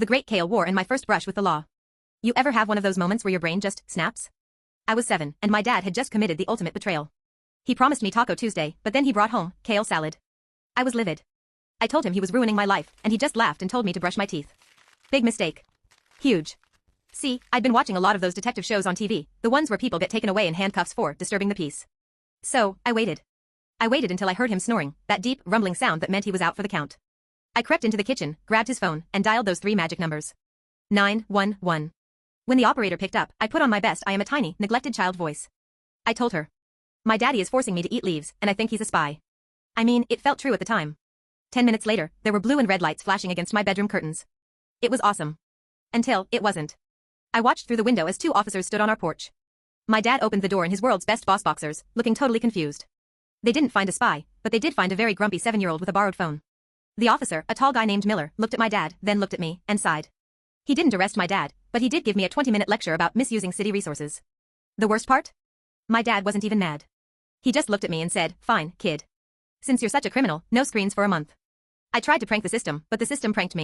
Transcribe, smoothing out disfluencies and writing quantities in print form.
The Great Kale War and my first brush with the law. You ever have one of those moments where your brain just snaps? I was 7, and my dad had just committed the ultimate betrayal. He promised me Taco Tuesday, but then he brought home kale salad. I was livid. I told him he was ruining my life, and he just laughed and told me to brush my teeth. Big mistake. Huge. See, I'd been watching a lot of those detective shows on TV, the ones where people get taken away in handcuffs for disturbing the peace. So, I waited. I waited until I heard him snoring, that deep, rumbling sound that meant he was out for the count. I crept into the kitchen, grabbed his phone, and dialed those 3 magic numbers. 911. When the operator picked up, I put on my best I am a tiny, neglected child voice. I told her. My daddy is forcing me to eat leaves, and I think he's a spy. I mean, it felt true at the time. 10 minutes later, there were blue and red lights flashing against my bedroom curtains. It was awesome. Until, it wasn't. I watched through the window as 2 officers stood on our porch. My dad opened the door in his world's best boss boxers, looking totally confused. They didn't find a spy, but they did find a very grumpy 7-year-old with a borrowed phone. The officer, a tall guy named Miller, looked at my dad, then looked at me, and sighed. He didn't arrest my dad, but he did give me a 20-minute lecture about misusing city resources. The worst part? My dad wasn't even mad. He just looked at me and said, "Fine, kid. Since you're such a criminal, no screens for a month." I tried to prank the system, but the system pranked me.